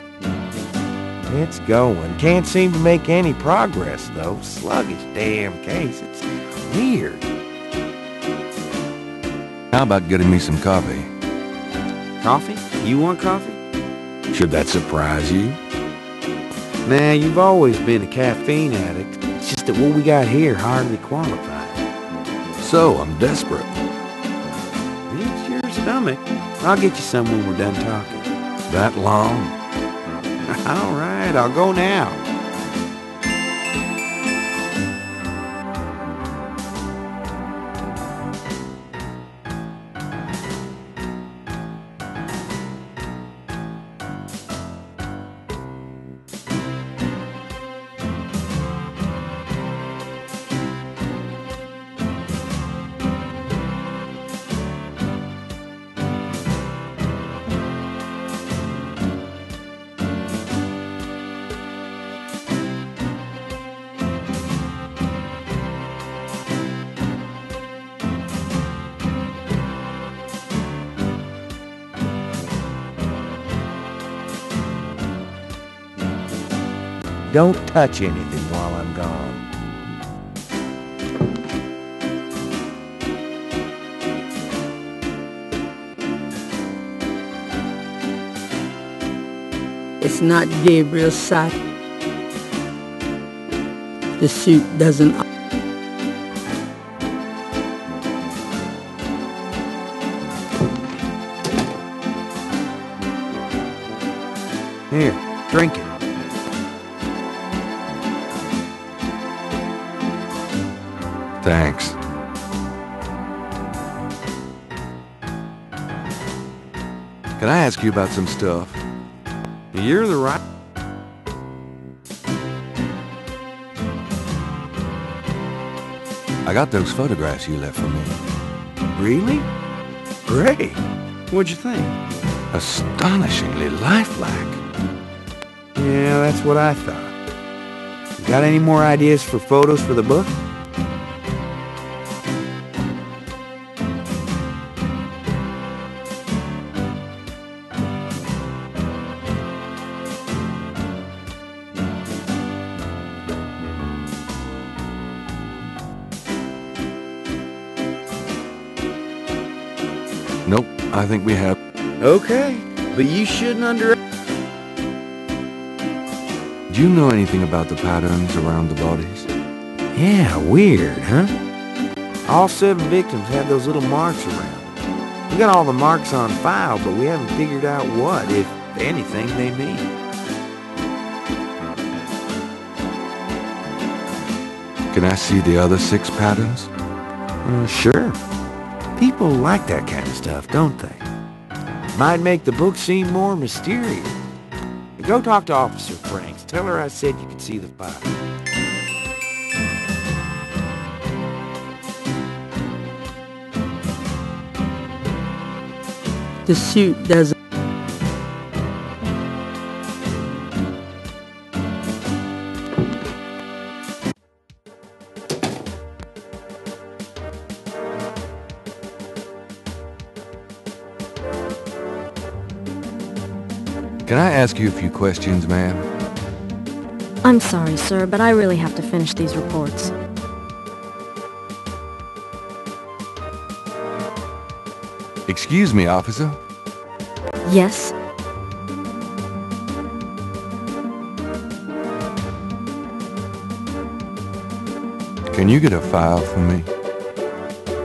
It's going. Can't seem to make any progress, though. Sluggish damn case. It's weird. How about getting me some coffee? Coffee? You want coffee? Should that surprise you? Nah, you've always been a caffeine addict. It's just that what we got here hardly qualifies. So, I'm desperate. It's your stomach. I'll get you some when we're done talking. That long? All right, I'll go now. Don't touch anything while I'm gone. It's not Gabriel's side. The suit doesn't... Here, drink it. Thanks. Can I ask you about some stuff? You're the right... I got those photographs you left for me. Really? Great. What'd you think? Astonishingly lifelike. Yeah, that's what I thought. You got any more ideas for photos for the book? Nope, I think we have. Okay, but you shouldn't Do you know anything about the patterns around the bodies? Yeah, weird, huh? All 7 victims had those little marks around them. We got all the marks on file, but we haven't figured out what, if anything, they mean. Can I see the other 6 patterns? Sure. People like that kind of stuff, don't they? Might make the book seem more mysterious. Go talk to Officer Franks. Tell her I said you could see the file. The suit doesn't... Can I ask you a few questions, ma'am? I'm sorry, sir, but I really have to finish these reports. Excuse me, officer. Yes? Can you get a file for me?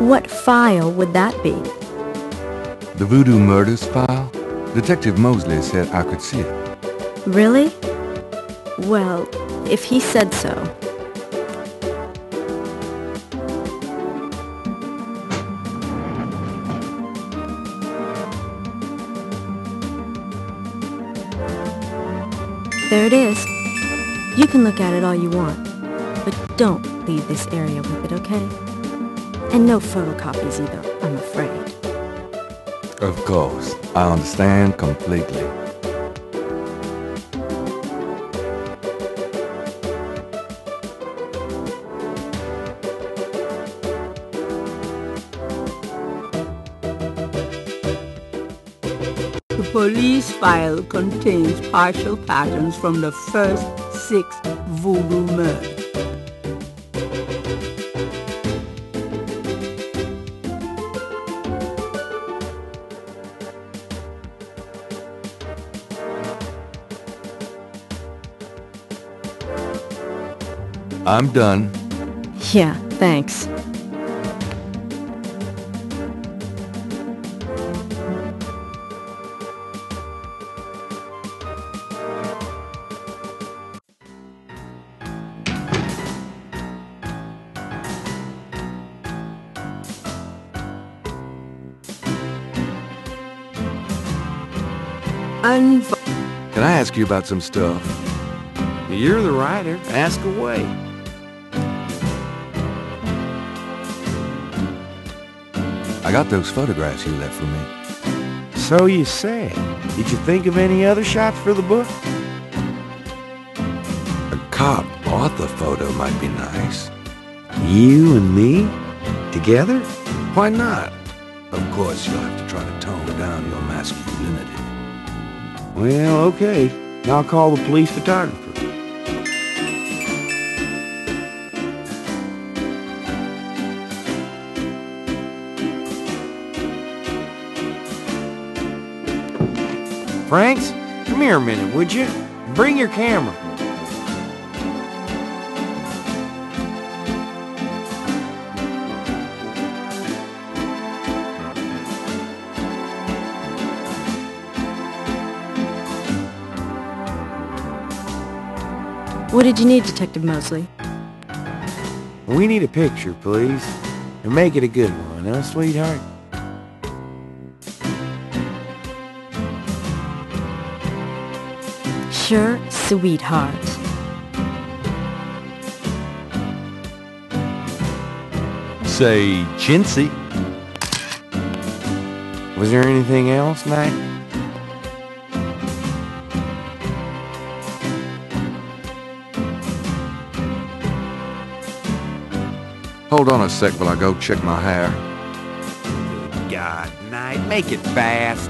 What file would that be? The Voodoo Murders file? Detective Mosely said I could see it. Really? Well, if he said so. There it is. You can look at it all you want, but don't leave this area with it, okay? And no photocopies either, I'm afraid. Of course. I understand completely. The police file contains partial patterns from the first 6 voodoo murders. I'm done. Yeah, thanks. Can I ask you about some stuff? You're the writer. Ask away. I got those photographs you left for me. So you said. Did you think of any other shots for the book? A cop bought the photo might be nice. You and me? Together? Why not? Of course, you'll have to try to tone down your masculinity. Well, okay. I'll call the police photographer. Franks, come here a minute, would you? Bring your camera. What did you need, Detective Mosely? We need a picture, please. And make it a good one, huh, sweetheart? Sure, sweetheart. Say, chintzy. Was there anything else, Knight? Hold on a sec while I go check my hair. Good God, Knight, make it fast.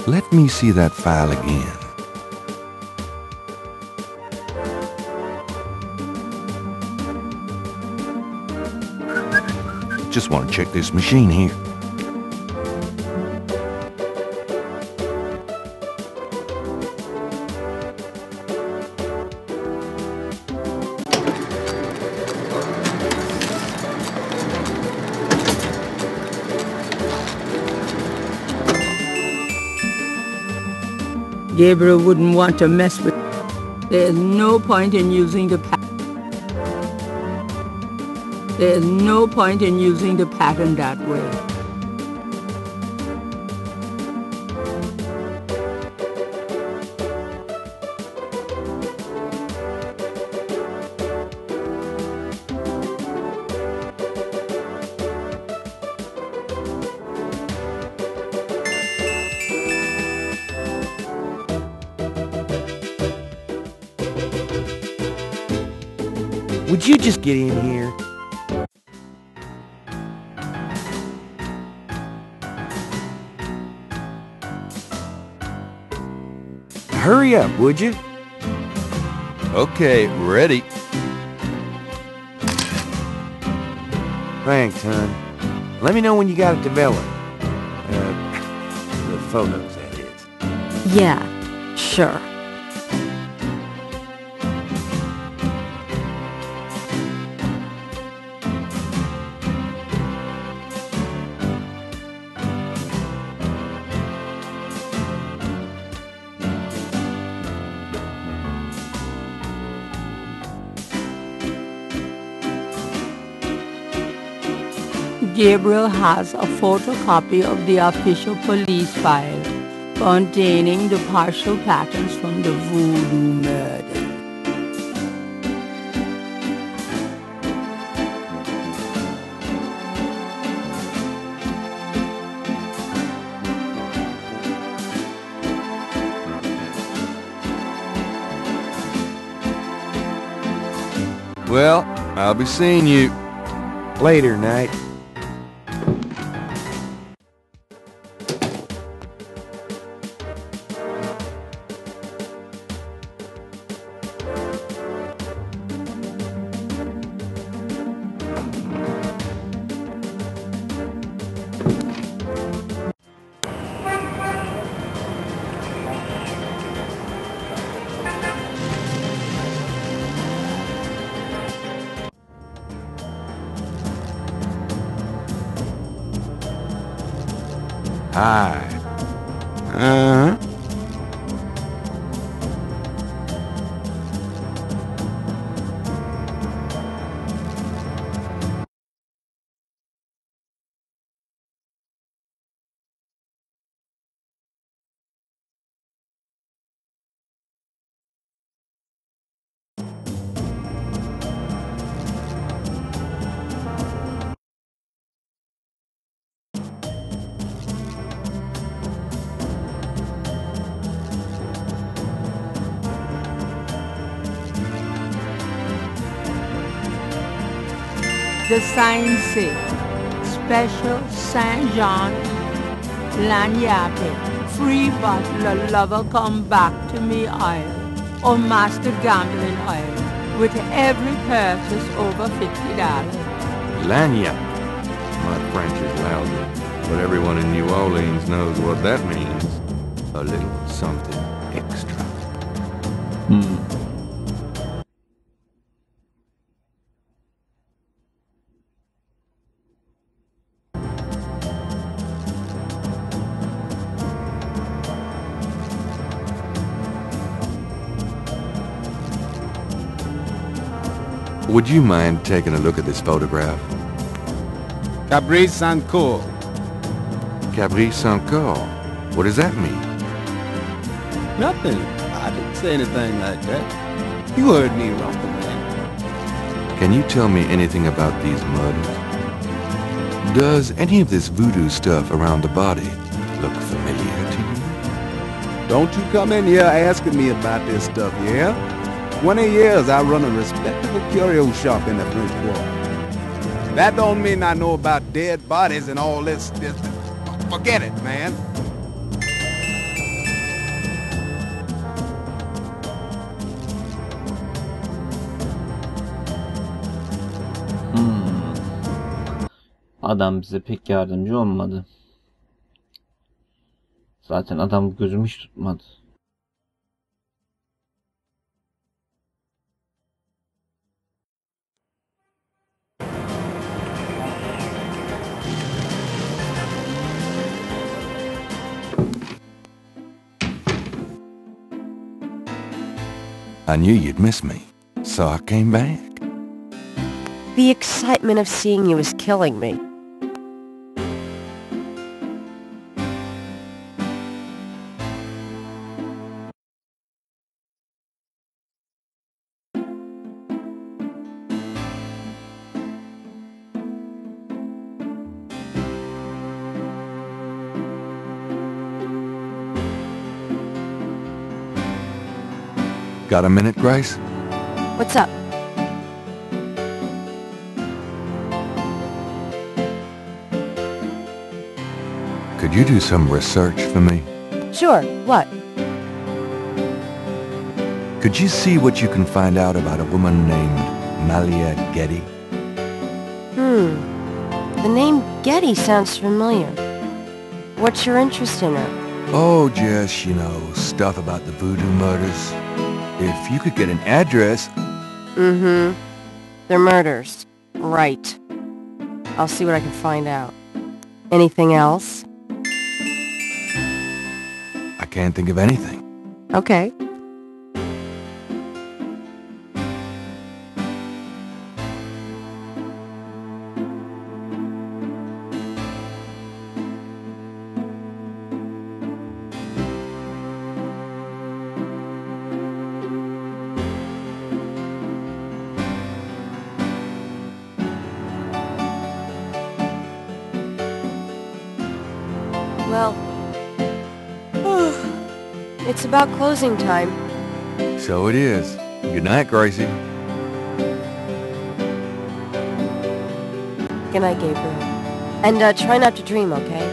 Let me see that file again. Just want to check this machine here. Gabriel wouldn't want to mess with... There's no point in using the There's no point in using the pattern that way. would you just get in here? Hurry up, would you? Okay, ready. Thanks, hon. Let me know when you got it developed. The photos, that is. Yeah, sure. Gabriel has a photocopy of the official police file containing the partial patterns from the Voodoo Murders. Well, I'll be seeing you. Later, Knight. Hi. Uh-huh. The sign says, Special Saint Jean Lagnappe, free bottle lover come back to me oil, or master gambling oil, with every purchase over $50. Lagna. My French is lousy, but everyone in New Orleans knows what that means. A little something extra. Would you mind taking a look at this photograph? Gabriel Sancourt. Gabriel Sancourt? What does that mean? Nothing. I didn't say anything like that. You heard me wrong, man. Can you tell me anything about these murders? Does any of this voodoo stuff around the body look familiar to you? Don't you come in here asking me about this stuff, yeah? 20 years I run a respectable curio shop in the French Quarter. That don't mean I know about dead bodies and all this. Forget it, man. Adam bize pek yardımcı olmadı. Zaten adam gözüm hiç tutmadı. I knew you'd miss me, so I came back. The excitement of seeing you is killing me. Got a minute, Grace? What's up? Could you do some research for me? Sure, what? Could you see what you can find out about a woman named Malia Gedde? The name Gedde sounds familiar. What's your interest in her? Oh, just, you know, stuff about the Voodoo Murders. If you could get an address... They're murders. Right. I'll see what I can find out. Anything else? I can't think of anything. Okay. Well, it's about closing time. So it is. Good night, Gracie. Good night, Gabriel. And try not to dream, okay?